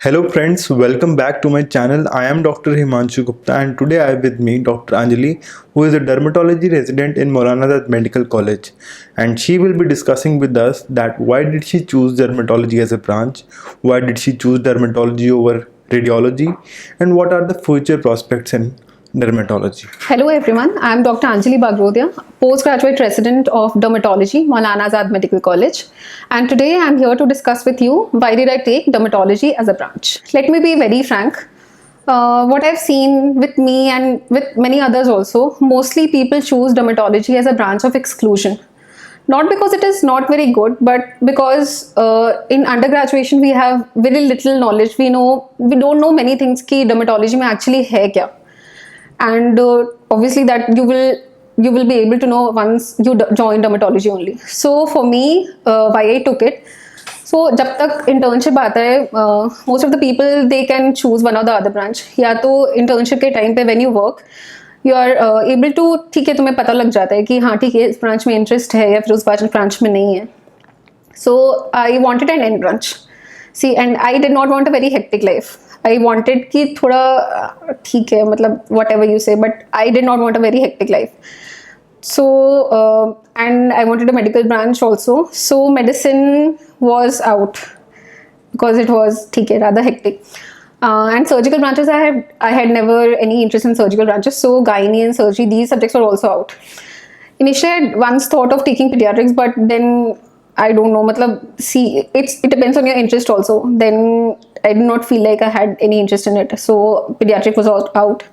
Hello friends, welcome back to my channel. I am Dr. Himanshu Gupta and today I have with me Dr. Anjali, who is a dermatology resident in Maulana Azad Medical College, and she will be discussing with us that why did she choose dermatology as a branch, why did she choose dermatology over radiology, and what are the future prospects in dermatology. Hello everyone, I am Dr. Anjali Bagrodia, postgraduate resident of dermatology, Maulana Azad Medical College, and today I am here to discuss with you why did I take dermatology as a branch. Let me be very frank. What I've seen with me and with many others also, mostly people choose dermatology as a branch of exclusion. Not because it is not very good, but because in undergraduation we have very little knowledge. We don't know many things कि dermatology में actually है क्या. And obviously that you will be able to know once you join dermatology only. So for me, why I took it, so जब तक internship आता है, most of the people they can choose one or the other branch. या तो internship के time पे when you work, you are able to, ठीक है, तुम्हें पता लग जाता है कि हाँ ठीक है इस branch में interest है या फिर उस branch में नहीं है. So I wanted an end branch. See, and I did not want a very hectic life. I wanted कि थोड़ा ठीक है मतलब whatever you say, but I did not want a very hectic life. So and I wanted a medical branch also. So medicine was out because it was ठीक है rather hectic. And surgical branches I had never any interest in surgical branches. So gynae and surgery, these subjects were also out. Initially I had once thought of taking pediatrics, but then I don't know, matlab, see, it depends on your interest also. Then I did not feel like I had any interest in it. So pediatric was out.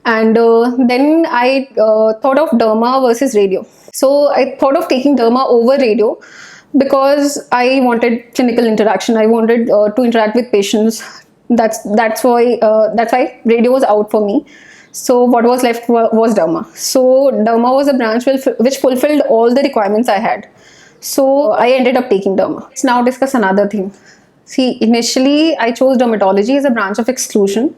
And then I thought of derma versus radio. So I thought of taking derma over radio because I wanted clinical interaction. I wanted to interact with patients. That's why radio was out for me. So what was left was derma. So derma was a branch which fulfilled all the requirements I had. So I ended up taking derma. Let's now discuss another thing. See, initially I chose dermatology as a branch of exclusion,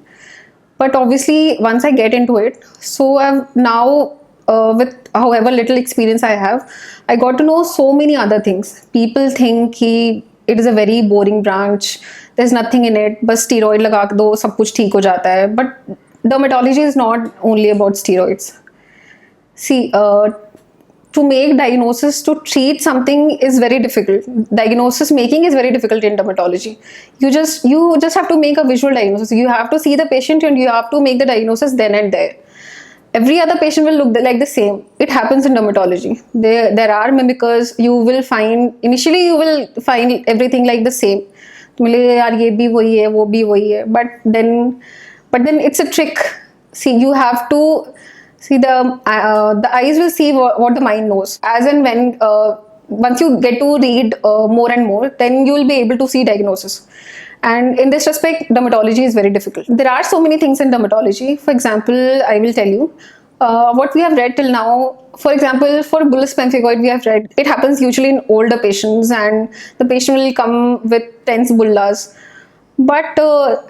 but obviously once I get into it, so I've now with however little experience I have, I got to know so many other things. People think it is a very boring branch. There's nothing in it. बस steroid लगा दो सब कुछ ठीक हो जाता है. But dermatology is not only about steroids. See, to make diagnosis, to treat something is very difficult. Diagnosis making is very difficult in dermatology. You just have to make a visual diagnosis. You have to see the patient and you have to make the diagnosis then and there. Every other patient will look like the same. It happens in dermatology. There are mimickers. Initially you will find everything like the same. यार ये भी वही है, वो भी वही है. But then it's a trick. See, you have to see the eyes will see what the mind knows. As and when once you get to read more and more, then you will be able to see diagnosis. And in this respect, dermatology is very difficult. There are so many things in dermatology. For example, I will tell you what we have read till now. For example, for bullous pemphigoid, we have read it happens usually in older patients, and the patient will come with tense bullas. But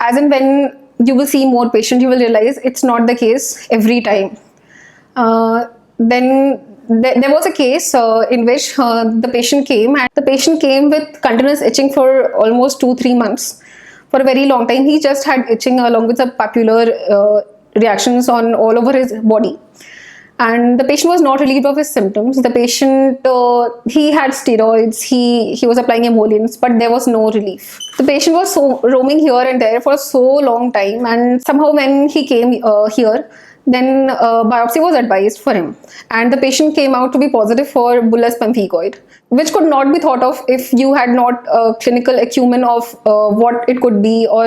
as and when you will see more patients, you will realize it's not the case every time. Then there was a case in which the patient came with continuous itching for almost 2-3 months. For a very long time, he just had itching along with the papular reactions on all over his body. And the patient was not relieved of his symptoms. The patient, he had steroids, he was applying emollients, but there was no relief. The patient was roaming here and there for so long time, and somehow when he came here, then biopsy was advised for him, and the patient came out to be positive for bullous pemphigoid, which could not be thought of if you had not clinical acumen of what it could be, or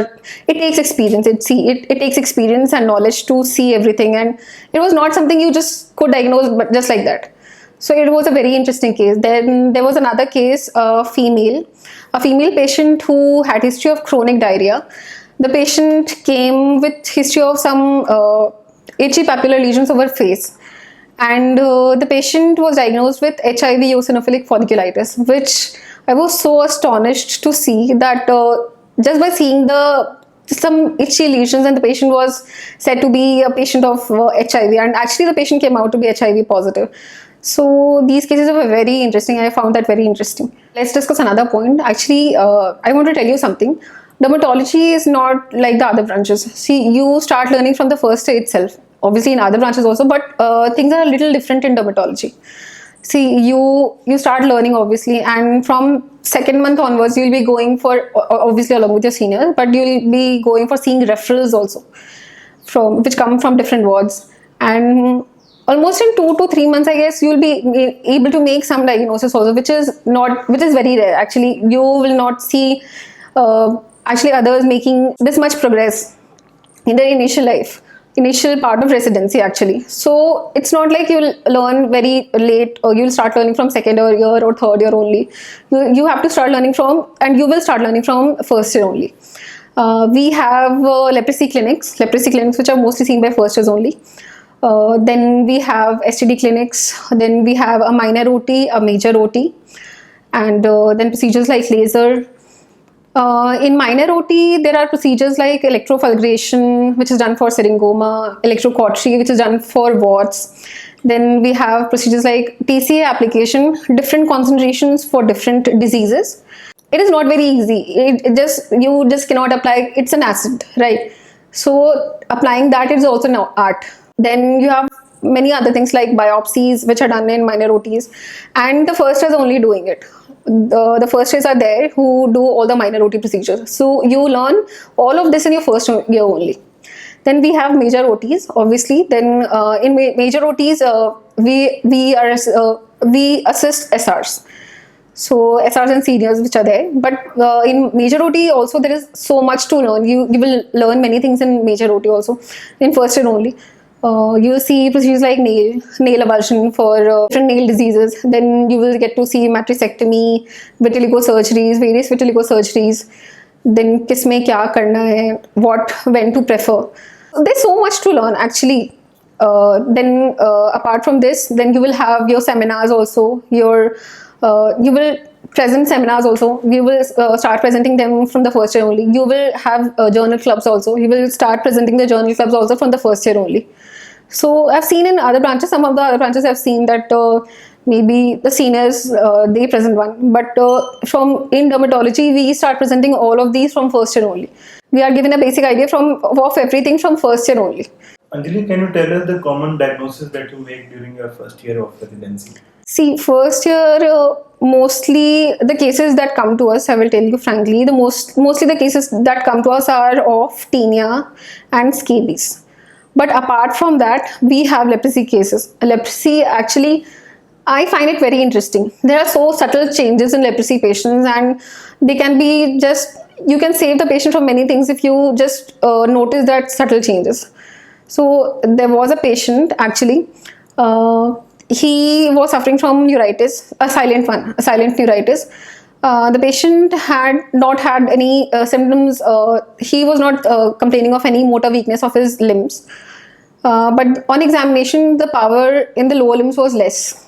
it takes experience. It takes experience and knowledge to see everything, and it was not something you just could diagnose but just like that. So it was a very interesting case. Then there was another case, a female patient who had history of chronic diarrhea. The patient came with history of some itchy papular lesions over face, and the patient was diagnosed with HIV eosinophilic folliculitis, which I was so astonished to see that just by seeing some itchy lesions, and the patient was said to be a patient of HIV, and actually the patient came out to be HIV positive. So these cases are very interesting. I found that very interesting. Let's discuss another point. Actually, I want to tell you something. dermatology is not like the other branches. See, you start learning from the first day itself. Obviously, in other branches also, but things are a little different in dermatology. See, you start learning obviously, and from second month onwards, you'll be going for obviously along with your seniors, but you'll be going for seeing referrals also from which come from different wards, and almost in 2 to 3 months, I guess, you'll be able to make some diagnosis also, which is very rare. Actually, you will not see actually others making this much progress in their initial part of residency actually. So it's not like you'll learn very late, or you'll start learning from second year or third year only. You have to start learning from, and you will start learning from first year only. We have leprosy clinics which are mostly seen by first years only. Then we have STD clinics, then we have a minor OT, a major OT, and then procedures like laser. In minor OT, there are procedures like electrofulguration, which is done for syringoma, electrocautery, which is done for warts. Then we have procedures like TCA application, different concentrations for different diseases. It is not very easy. You just cannot apply. It's an acid, right? So applying that is also an art. Then you have many other things like biopsies, which are done in minor OTs, and the first year is only doing it. The first years are there who do all the minor OT procedures. So you learn all of this in your first year only. Then we have major OTs, obviously. Then in major OTs, we assist SRs. So SRs and seniors which are there. But in major OT also there is so much to learn. You will learn many things in major OT also, in first year only. You see procedures like nail avulsion for different nail diseases. Then you will get to see matrixectomy, vitiligo surgeries, various vitiligo surgeries. Then किस में क्या करना है, when to prefer. There's so much to learn actually. Then apart from this, then you will have your seminars also. You will present seminars also. You will start presenting them from the first year only. You will have journal clubs also. You will start presenting the journal clubs also from the first year only. So I've seen in other branches, some of the other branches I've seen that maybe the seniors they present one, but in dermatology we start presenting all of these from first year only. We are given a basic idea of everything from first year only. Anjali, can you tell us the common diagnosis that you make during your first year of residency? See, first year, mostly the cases that come to us, I will tell you frankly, mostly the cases that come to us are of tinea and scabies. But apart from that, we have leprosy cases. Leprosy, actually, I find it very interesting. There are so subtle changes in leprosy patients, and they can be you can save the patient from many things if you just notice that subtle changes. So there was a patient actually, he was suffering from neuritis, a silent neuritis. The patient had not had any symptoms. He was not complaining of any motor weakness of his limbs. But on examination, the power in the lower limbs was less.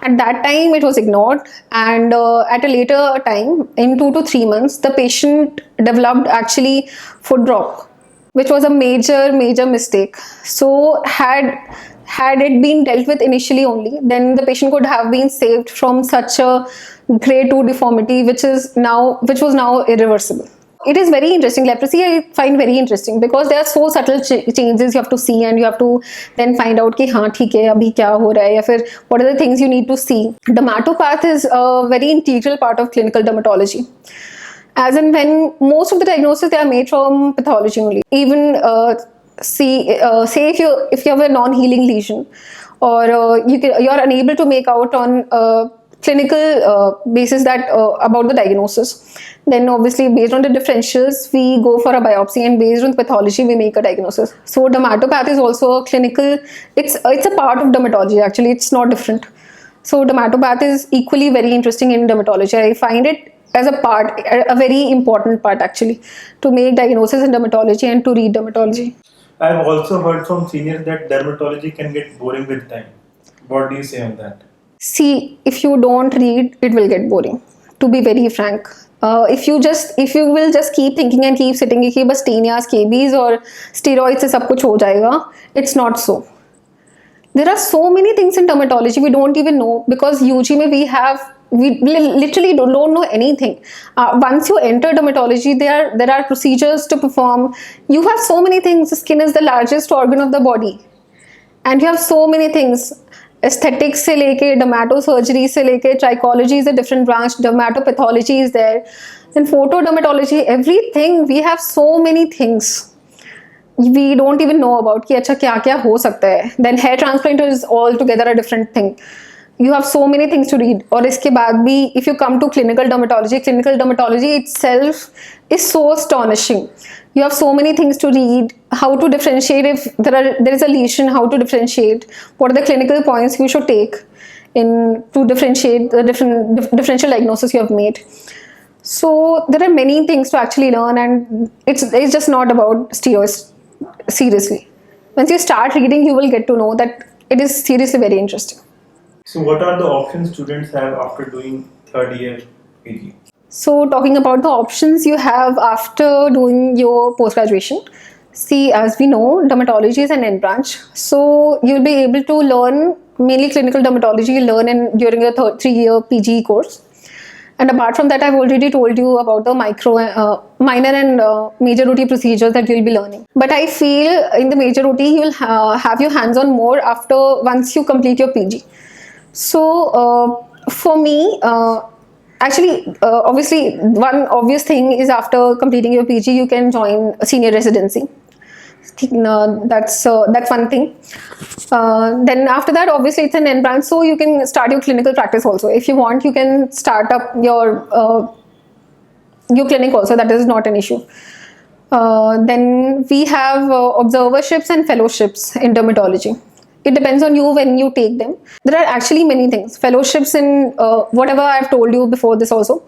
At that time, it was ignored. And at a later time, in 2 to 3 months, the patient developed actually foot drop, which was a major mistake. So had it been dealt with initially only, then the patient could have been saved from such a grade 2 deformity, which was now irreversible. It is very interesting. Leprosy I find very interesting because there are so subtle changes you have to see, and you have to then find out कि हाँ ठीक है अभी क्या हो रहा है, या फिर what are the things you need to see. Dermatopath is a very integral part of clinical dermatology. As in, when most of the diagnoses they are made from pathology only. Even say if you have a non-healing lesion, or you are unable to make out on clinical basis that about the diagnosis, then obviously based on the differentials we go for a biopsy, and based on the pathology we make a diagnosis. So dermatopath is also a clinical, it's a part of dermatology actually, it's not different. So dermatopath is equally very interesting in dermatology. I find it as a very important part actually, to make diagnosis in dermatology and to read dermatology. I've also heard from seniors that dermatology can get boring with time. What do you say on that? See, if you don't read, it will get boring, to be very frank. If you will just keep thinking and keep sitting कि बस tinea, scabies और steroids से सब कुछ हो जाएगा, it's not so. There are so many things in dermatology we don't even know, because UG में we have We literally don't know anything. Once you enter dermatology, there are procedures to perform. You have so many things. The skin is the largest organ of the body, and you have so many things. Aesthetics से लेके dermatosurgery से लेके trichology is a different branch, dermatopathology is there, then photodermatology, everything. We have so many things we don't even know about कि अच्छा क्या क्या हो सकता है. Then hair transplant is altogether a different thing. You have so many things to read. और इसके बाद भी if you come to clinical dermatology itself is so astonishing. You have so many things to read. How to differentiate if there is a lesion, how to differentiate. What are the clinical points you should take in to differentiate the differential diagnosis you have made. So there are many things to actually learn, and it's just not about steroids. Seriously, once you start reading, you will get to know that it is seriously very interesting. So what are the options students have after doing third year PG? So talking about the options you have after doing your post-graduation, see, as we know, dermatology is an end branch. So you'll be able to learn mainly clinical dermatology, during your 3-year PG course. And apart from that, I've already told you about the minor and major OT procedures that you'll be learning. But I feel in the major OT, you will have your hands-on more once you complete your PG. So for me, obviously, one obvious thing is after completing your PG, you can join a senior residency. That's one thing. Then after that, obviously it's an end branch, so you can start your clinical practice also. If you want, you can start up your clinic also. That is not an issue. Then we have observerships and fellowships in dermatology. It depends on you when you take them. There are actually many things. Fellowships in whatever I've told you before this also.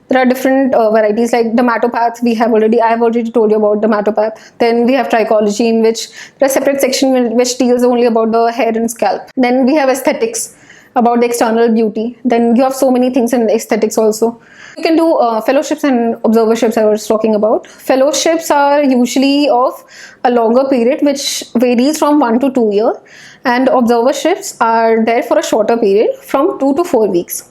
There are different varieties like dermatopath. I have already told you about dermatopath. Then we have trichology, in which there are separate section which deals only about the hair and scalp. Then we have aesthetics, about the external beauty. Then you have so many things in aesthetics also. You can do fellowships and observerships I was talking about. Fellowships are usually of a longer period, which varies from 1 to 2 years, and observerships are there for a shorter period from 2 to 4 weeks.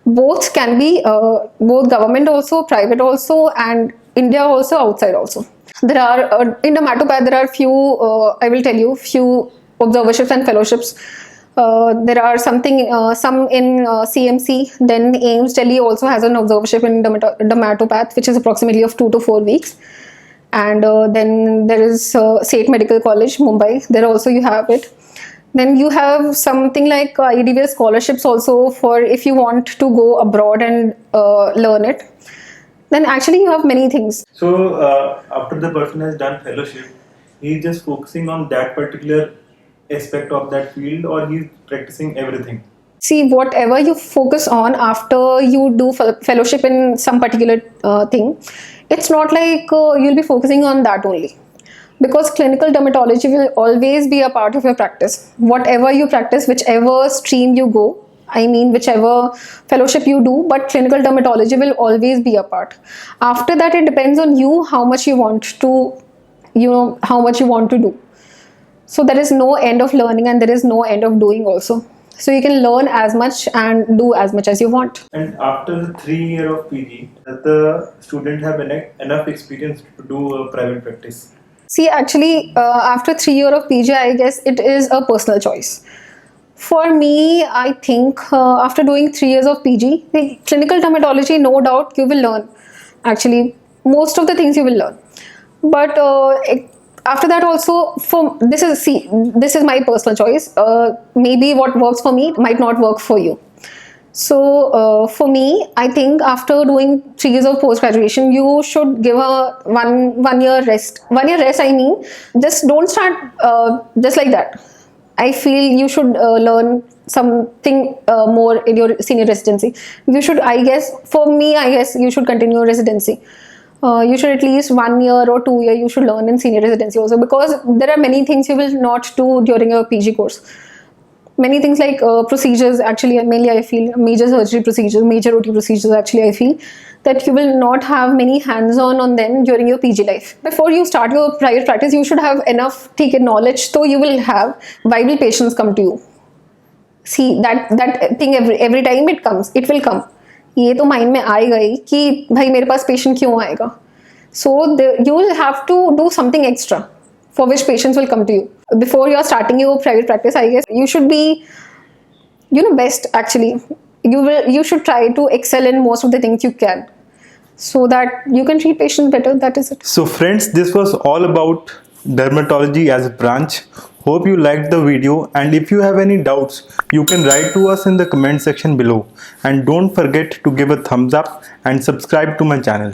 Both can be both government also, private also, and India also, outside also. There are in dermatopath there are few I will tell you few observerships and fellowships. There are some in CMC. Then AIIMS Delhi also has an observership in dermatopath, which is approximately of 2 to 4 weeks. And then there is State Medical College, Mumbai. There also you have it. Then you have something like IDVL scholarships also for if you want to go abroad and learn it. Then actually you have many things. So after the person has done fellowship, he is just focusing on that particular aspect of that field, or he's practicing everything? See, whatever you focus on after you do fellowship in some particular thing, it's not like you'll be focusing on that only. Because clinical dermatology will always be a part of your practice. Whatever you practice, whichever stream you go, whichever fellowship you do, but clinical dermatology will always be a part. After that, it depends on you how much you want to, how much you want to do. So there is no end of learning and there is no end of doing also. So you can learn as much and do as much as you want. And after the 3 years of PG, does the student have enough experience to do a private practice? See, actually, after 3 years of PG, I guess it is a personal choice. For me, I think after doing 3 years of PG, the clinical dermatology, no doubt you will learn. Actually, most of the things you will learn. But after that also, this is my personal choice. Maybe what works for me might not work for you. So for me, I think after doing 3 years of post-graduation, you should give a one year rest. 1 year rest, just don't start just like that. I feel you should learn something more in your senior residency. You should, for me, you should continue residency. You should at least 1 year or 2 years you should learn in senior residency also, because there are many things you will not do during your PG course. Many things like procedures, actually, mainly I feel major surgery procedures, major OT procedures, actually I feel that you will not have many hands-on on them during your PG life. Before you start your private practice, you should have enough knowledge, so you will have viable patients come to you. see that thing every time it will come. ये तो mind में आएगा ही कि भाई मेरे पास patient क्यों आएगा. So you will have to do something extra for which patients will come to you. Before you are starting your private practice, I guess you should be, best actually. You should try to excel in most of the things you can, so that you can treat patients better. That is it. So friends, this was all about dermatology as a branch. Hope you liked the video, and if you have any doubts, you can write to us in the comment section below. And don't forget to give a thumbs up and subscribe to my channel.